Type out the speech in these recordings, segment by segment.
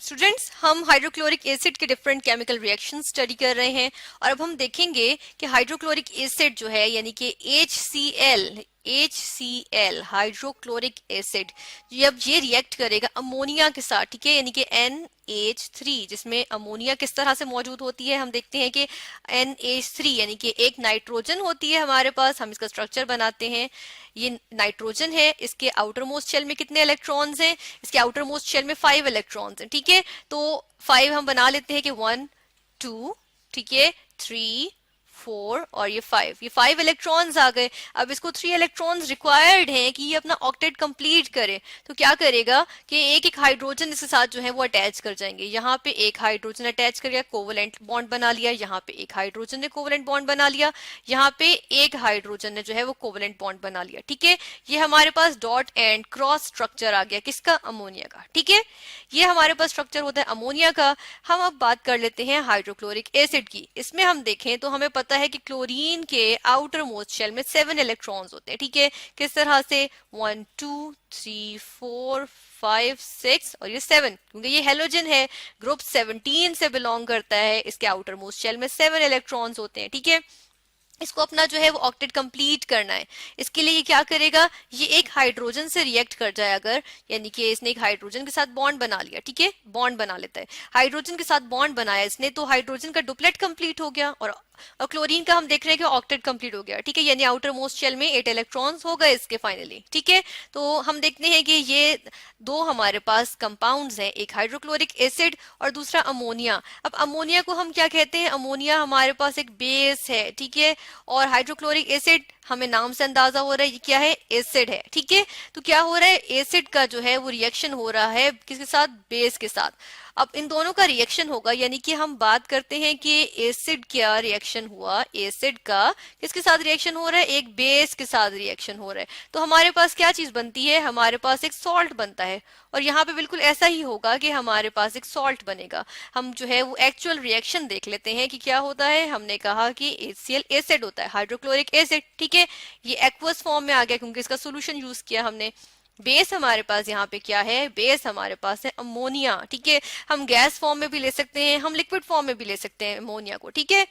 Students, हम hydrochloric acid के different chemical reaction study कर रहे हैं और अब हम देखेंगे कि हाइड्रोक्लोरिक एसिड जो है यानी कि HCl हाइड्रोक्लोरिक एसिड जब ये रिएक्ट करेगा अमोनिया के साथ, ठीक है, यानी कि NH3 जिसमें अमोनिया किस तरह से मौजूद होती है, हम देखते हैं कि NH3 यानी कि एक नाइट्रोजन होती है हमारे पास, हम इसका स्ट्रक्चर बनाते हैं। ये नाइट्रोजन है, इसके आउटर मोस्ट शेल में कितने इलेक्ट्रॉन्स हैं? इसके आउटर मोस्ट शेल में 5 इलेक्ट्रॉन्स हैं, ठीक है। तो 5 हम बना लेते हैं कि 1 2, ठीक है, 3 4 और ये 5 इलेक्ट्रॉन्स आ गए। अब इसको 3 इलेक्ट्रॉन्स रिक्वायर्ड हैं कि ये अपना ऑक्टेट कंप्लीट करे। तो क्या करेगा कि एक एक हाइड्रोजन इसके साथ जो है वो अटैच कर जाएंगे। यहाँ पे एक हाइड्रोजन अटैच कर गया, कोवलेंट बॉन्ड बना लिया। यहाँ पे एक हाइड्रोजन ने कोवलेंट बॉन्ड बना लिया। यहाँ पे एक हाइड्रोजन ने जो है वो कोवलेंट बॉन्ड बना लिया, ठीक है। ये हमारे पास डॉट एंड क्रॉस स्ट्रक्चर आ गया, किसका? अमोनिया का, ठीक है। ये हमारे पास स्ट्रक्चर होता है अमोनिया का। हम अब बात कर लेते हैं हाइड्रोक्लोरिक एसिड की। इसमें हम देखें तो हमें पता है कि क्लोरीन के आउटर मोस्ट शेल में 7 इलेक्ट्रॉन्स होते हैं, ठीक है। किस तरह से? 1 2 3 4 5 6 और ये 7, क्योंकि ये हेलोजन है, ग्रुप 17 से बिलोंग करता है। इसके आउटर मोस्ट शेल में 7 इलेक्ट्रॉन्स होते हैं, ठीक है। इसको अपना जो है वो ऑक्टेट कंप्लीट करना है। इसके लिए ये क्या करेगा? ये एक हाइड्रोजन से रिएक्ट कर जाए अगर, यानी कि इसने एक हाइड्रोजन के साथ बॉन्ड बना लिया, ठीक है, बॉन्ड बना लेता है। हाइड्रोजन के साथ बॉन्ड बनाया इसने, तो हाइड्रोजन का डुप्लेट कंप्लीट हो गया और क्लोरीन का हम देख रहे हैं कि ऑक्टेट कंप्लीट हो गया, ठीक है, यानी आउटर मोस्ट शेल में 8 इलेक्ट्रॉन्स हो गए इसके फाइनली, ठीक है। तो हम देखते हैं कि ये दो हमारे पास कंपाउंड्स हैं, एक हाइड्रोक्लोरिक एसिड और दूसरा अमोनिया। अब अमोनिया को हम क्या कहते हैं? अमोनिया हमारे पास एक बेस है, ठीक है, और हाइड्रोक्लोरिक एसिड हमें नाम से अंदाजा हो रहा है ये क्या है? एसिड है, ठीक है। तो क्या हो रहा है? एसिड का जो है वो रिएक्शन हो रहा है किसके साथ? बेस के साथ। अब इन दोनों का रिएक्शन होगा, यानी कि हम बात करते हैं कि एसिड क्या रिएक्शन हुआ, एसिड का किसके साथ रिएक्शन हो रहा है? एक बेस के साथ रिएक्शन हो रहा है। तो हमारे पास क्या चीज बनती है? हमारे पास एक सॉल्ट बनता है और यहाँ पे बिल्कुल ऐसा ही होगा कि हमारे पास एक सॉल्ट बनेगा। हम जो है वो एक्चुअल रिएक्शन देख लेते हैं कि क्या होता है। हमने कहा कि HCl एसिड होता है, हाइड्रोक्लोरिक एसिड, ठीक है। ये एक्वस फॉर्म में आ गया क्योंकि इसका सोल्यूशन यूज किया हमने। बेस हमारे पास यहाँ पे क्या है? बेस हमारे पास है अमोनिया, ठीक है। हम गैस फॉर्म में भी ले सकते हैं, हम लिक्विड फॉर्म में भी ले सकते हैं अमोनिया को, ठीक है।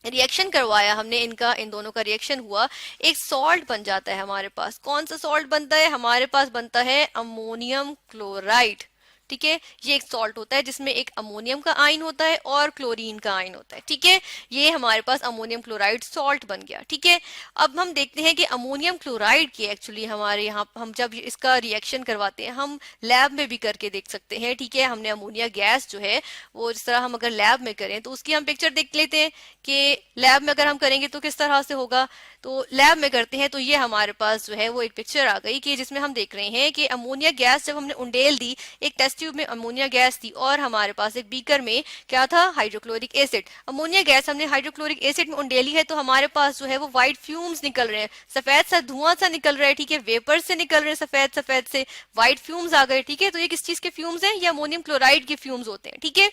रिएक्शन करवाया हमने इनका, इन दोनों का रिएक्शन हुआ, एक सॉल्ट बन जाता है हमारे पास। कौन सा सॉल्ट बनता है? हमारे पास बनता है अमोनियम क्लोराइड, ठीक है। ये एक सॉल्ट होता है जिसमें एक अमोनियम का आयन होता है और क्लोरीन का आयन होता है, ठीक है। ये हमारे पास अमोनियम क्लोराइड सॉल्ट बन गया, ठीक है। अब हम देखते हैं कि अमोनियम क्लोराइड की एक्चुअली हमारे यहाँ हम जब इसका रिएक्शन करवाते हैं, हम लैब में भी करके देख सकते हैं, ठीक है। हमने अमोनिया गैस जो है वो जिस तरह हम अगर लैब में करें तो उसकी हम पिक्चर देख लेते हैं कि लैब में अगर हम करेंगे तो किस तरह से होगा। तो लैब में करते हैं तो ये हमारे पास जो है वो एक पिक्चर आ गई कि जिसमें हम देख रहे हैं कि अमोनिया गैस जब हमने उंडेल दी, एक टेस्ट ट्यूब में अमोनिया गैस थी और हमारे पास एक बीकर में क्या था? Hydrochloric acid. अमोनिया गैस हमने हाइड्रोक्लोरिक एसिड में उंडेली है तो हमारे पास जो है वो व्हाइट फ्यूम्स निकल रहे हैं, सफेद सा धुआं सा निकल रहा है, ठीक है, वेपर से निकल रहे हैं, सफेद सफेद से व्हाइट फ्यूम्स आ गए, ठीक है। तो ये किस चीज के फ्यूम्स हैं? ये अमोनियम क्लोराइड के फ्यूम्स होते हैं, ठीक है।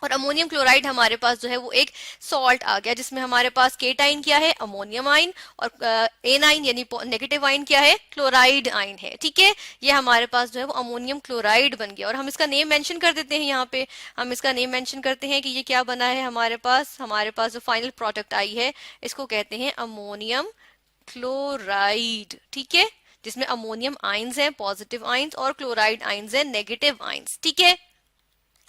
और अमोनियम क्लोराइड हमारे पास जो है वो एक सॉल्ट आ गया जिसमें हमारे पास केटाइन क्या है? अमोनियम आइन, और एनाइन यानी नेगेटिव आइन क्या है? क्लोराइड आइन है, ठीक है। ये हमारे पास जो है वो अमोनियम क्लोराइड बन गया और हम इसका नेम मेंशन कर देते हैं। यहाँ पे हम इसका नेम मेंशन करते हैं कि ये क्या बना है हमारे पास जो फाइनल प्रोडक्ट आई है इसको कहते हैं अमोनियम क्लोराइड, ठीक है, जिसमें अमोनियम आइंस हैं, पॉजिटिव आइंस, और क्लोराइड आइंस हैं, नेगेटिव आइंस, ठीक है।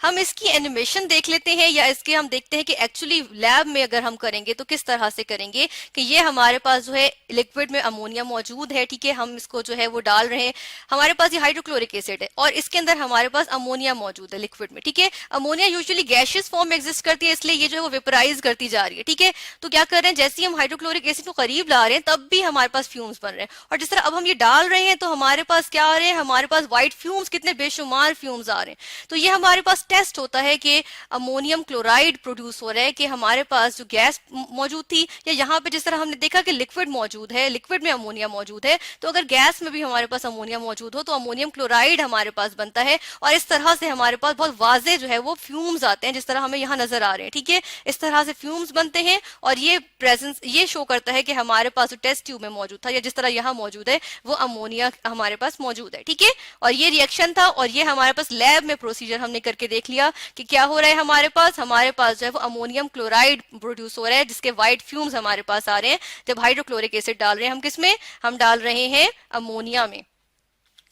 हम इसकी एनिमेशन देख लेते हैं या इसके हम देखते हैं कि एक्चुअली लैब में अगर हम करेंगे तो किस तरह से करेंगे। कि ये हमारे पास जो है लिक्विड में अमोनिया मौजूद है, ठीक है, हम इसको जो है वो डाल रहे हैं। हमारे पास ये हाइड्रोक्लोरिक एसिड है और इसके अंदर हमारे पास अमोनिया मौजूद है लिक्विड में, ठीक है। अमोनिया यूजुअली गैशियस फॉर्म में एग्जिस्ट करती है, इसलिए ये जो है वो वेपराइज करती जा रही है, ठीक है। तो क्या कर रहे हैं? जैसे ही हम हाइड्रोक्लोरिक एसिड को करीब ला रहे हैं तब भी हमारे पास फ्यूम्स बन रहे हैं, और जिस तरह अब हम ये डाल रहे हैं तो हमारे पास क्या आ रहे हैं? हमारे पास व्हाइट फ्यूम्स, कितने बेशुमार फ्यूम्स आ रहे हैं। तो ये हमारे पास टेस्ट होता है कि अमोनियम क्लोराइड प्रोड्यूस हो रहा है, कि हमारे पास जो गैस मौजूद थी, या यहाँ पे जिस तरह हमने देखा कि लिक्विड मौजूद है, लिक्विड में अमोनिया मौजूद है, तो अगर गैस में भी हमारे पास अमोनिया मौजूद हो तो अमोनियम क्लोराइड हमारे पास बनता है, और इस तरह से हमारे पास बहुत वाजे जो है वो फ्यूम्स आते हैं, जिस तरह हमें यहाँ नजर आ रहे हैं। ठीक है, इस तरह से फ्यूम्स बनते हैं, और ये प्रेजेंस ये शो करता है कि हमारे पास जो टेस्ट ट्यूब में मौजूद था, या जिस तरह यहाँ मौजूद है, वो अमोनिया हमारे पास मौजूद है। ठीक है, और ये रिएक्शन था, और ये हमारे पास लैब में प्रोसीजर हमने करके देख लिया कि क्या हो रहा है। हमारे पास जो है वो अमोनियम क्लोराइड प्रोड्यूस हो रहा है, जिसके व्हाइट फ्यूम्स हमारे पास आ रहे हैं जब हाइड्रोक्लोरिक एसिड डाल रहे हैं। हम किसमें, हम डाल रहे हैं अमोनिया में।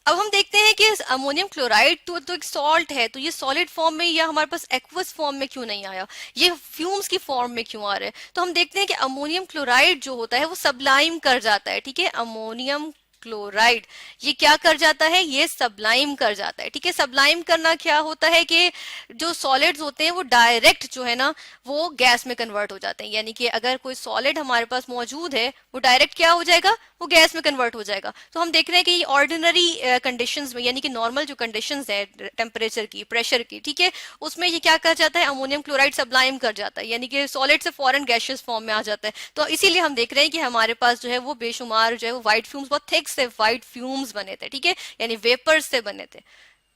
अब हम देखते हैं कि अमोनियम क्लोराइड तो एक सॉल्ट है, तो ये सॉलिड फॉर्म में या हमारे पास एक्वस फॉर्म में क्यों नहीं आया, ये फ्यूम्स की फॉर्म में क्यों आ रहा है। तो हम देखते हैं कि अमोनियम क्लोराइड जो होता है वो सबलाइम कर जाता है। ठीक है, अमोनियम क्लोराइड ये क्या कर जाता है, ये सबलाइम कर जाता है। ठीक है, सबलाइम करना क्या होता है कि जो सॉलिड्स होते हैं वो डायरेक्ट जो है ना वो गैस में कन्वर्ट हो जाते हैं, यानी कि अगर कोई सॉलिड हमारे पास मौजूद है वो डायरेक्ट क्या हो जाएगा, वो गैस में कन्वर्ट हो जाएगा। तो हम देख रहे हैं कि ऑर्डिनरी कंडीशंस में, यानी कि नॉर्मल जो कंडीशंस है टेम्परेचर की, प्रेशर की, ठीक है, उसमें ये क्या कर जाता है, अमोनियम क्लोराइड सबलाइम कर जाता है, यानी कि सॉलिड से फॉरेन गैशियस फॉर्म में आ जाता है। तो इसीलिए हम देख रहे हैं कि हमारे पास जो है वो बेशुमार जो है वो व्हाइट फ्यूम्स, बहुत थिक से व्हाइट फ्यूम्स बने थे। ठीक है, यानी वेपर्स से बने थे।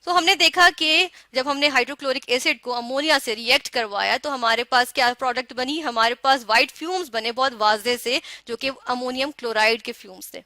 तो हमने देखा कि जब हमने हाइड्रोक्लोरिक एसिड को अमोनिया से रिएक्ट करवाया तो हमारे पास क्या प्रोडक्ट बनी, हमारे पास व्हाइट फ्यूम्स बने बहुत वाजे से, जो कि अमोनियम क्लोराइड के फ्यूम्स थे।